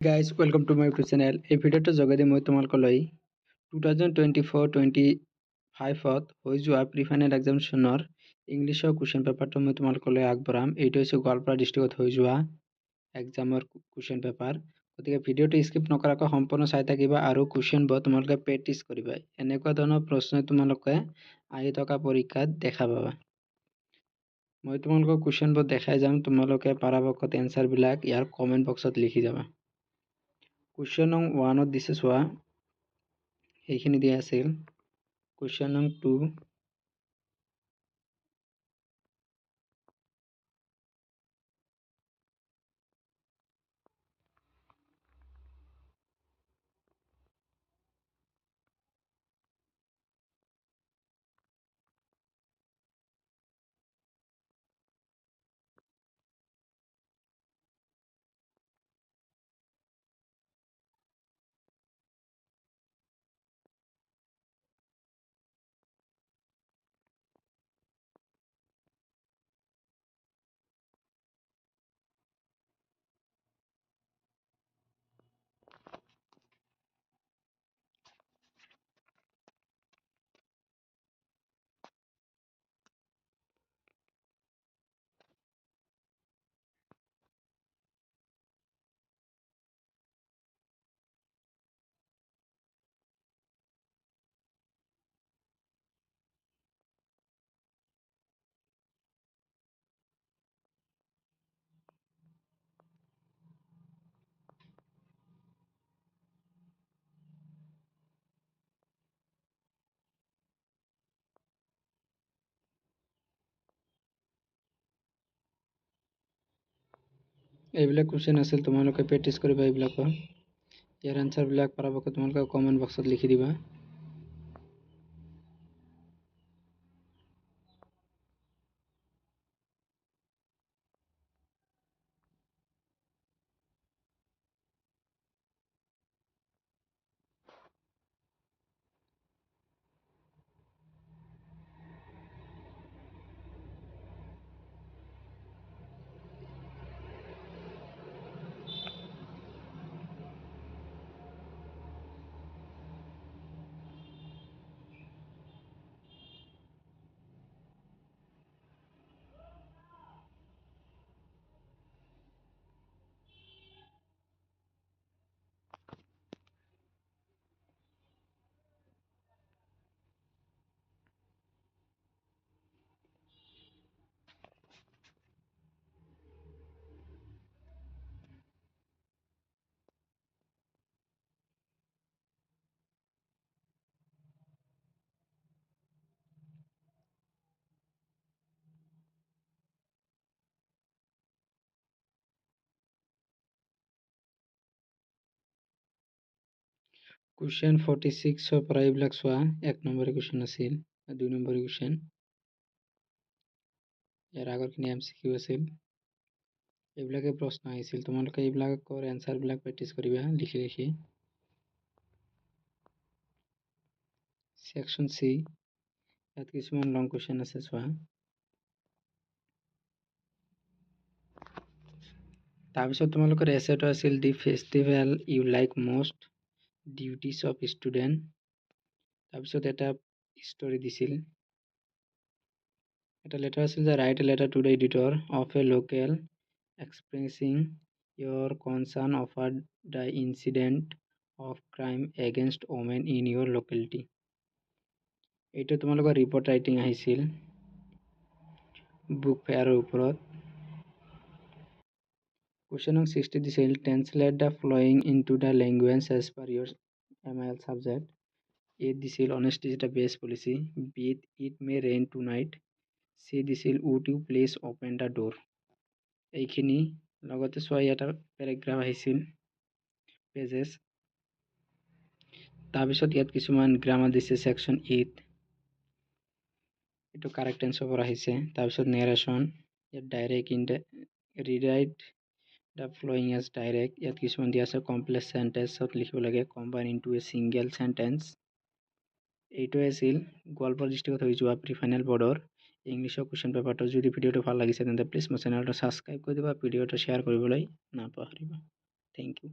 Guys, welcome to my YouTube channel. এই ভিডিঅ'টো যোগেদি মই তোমালোকলৈ 2024-25ত হৈ যোৱা প্ৰি ফাইনেল এক্সামিনেশ্যনৰ ইংলিছৰ কুৱেশ্যন পেপাৰটো মই তোমালোকলৈ আগবঢ়াম। এইটো হৈছে গোৱালপাৰা ডিষ্ট্ৰিক্টত হৈ যোৱা এক্সামৰ কুৱেশ্যন পেপাৰ। গতিকে ভিডিঅ'টো স্কিপ নকৰাকৈ সম্পূৰ্ণ চাই থাকিবা আৰু কুৱেশ্যনবোৰ তোমালোকে প্ৰেক্টিছ কৰিবা। এনেকুৱা ধৰণৰ প্ৰশ্ন তোমালোকে আহি থকা পৰীক্ষাত দেখা পাবা। মই তোমালোকক কুৱেশ্যনবোৰ দেখাই যাম, তোমালোকে পৰাপক্ষত এনচাৰবিলাক ইয়াৰ কমেণ্ট বক্সত লিখি যাবা। কুৱেশ্যন নং 1 দিছে চোৱা, এইখিনি দিয়া আছিল। কুৱেশ্যন নং 2, এইবিলাক কুৱেশ্যন আছিল, তোমালোকে প্ৰেক্টিছ কৰিবা এইবিলাকৰ। ইয়াৰ এনচাৰবিলাক পৰাপক্ষত তোমালোকে কমেণ্ট বক্সত লিখি দিবা। কুৱেশ্যন 46ৰ পৰা এইবিলাক চোৱা। 1 নম্বৰী কুৱেশ্যন আছিল, 2 নম্বৰী কুৱেশ্যন। ইয়াৰ আগৰখিনি MCQ আছিল। এইবিলাকে প্ৰশ্ন আহিছিল, তোমালোকে এইবিলাকৰ এনচাৰবিলাক প্ৰেক্টিছ কৰিবা লিখি লিখি। ছেকশ্যন C, ইয়াত কিছুমান লং কুৱেশ্যন আছে চোৱা। তাৰপিছত তোমালোকৰ এছেটো আছিল the festival you like most, duties of student. তাৰপিছত এটা ষ্টৰি দিছিল, এটা লেটাৰ আছিল যে write a letter to the editor of a local expressing your concern over the incident of crime against women in your locality. এইটো তোমালোকৰ report writing আহিছিল book ফেয়াৰৰ ওপৰত। কুৱেশ্যন নং 60 দিছিল, translate the following into the language as per your MIL subject. A দিছিল, honesty is the best policy. B, it may rain tonight. C দিছিল, would you please open the door. এইখিনি লগতে চোৱা, এটা paragraph আহিছিল, pages. তাৰপিছত ইয়াত কিছুমান গ্ৰামাৰ দিছে, ছেকশ্যন 8, এইটো কাৰেক্ট টেন্সৰ পৰা আহিছে। তাৰপিছত নেৰেশ্যন, ইয়াত direct rewrite the following as direct. ইয়াত কিছুমান দিয়া আছে, কমপ্লেক্স চেণ্টেন্সত লিখিব লাগে, combine into a single sentence. এইটোৱে আছিল গোৱালপাৰা ডিষ্ট্ৰিক্টত হৈ যোৱা প্ৰি ফাইনেল বৰ্ডৰ ইংলিছৰ কুৱেশ্যন পেপাৰটো। যদি ভিডিঅ'টো ভাল লাগিছে তেন্তে প্লিজ মোৰ চেনেলটো ছাবস্ক্ৰাইব কৰি দিবা, ভিডিঅ'টো শ্বেয়াৰ কৰিবলৈ নাপাহৰিবা। Thank U.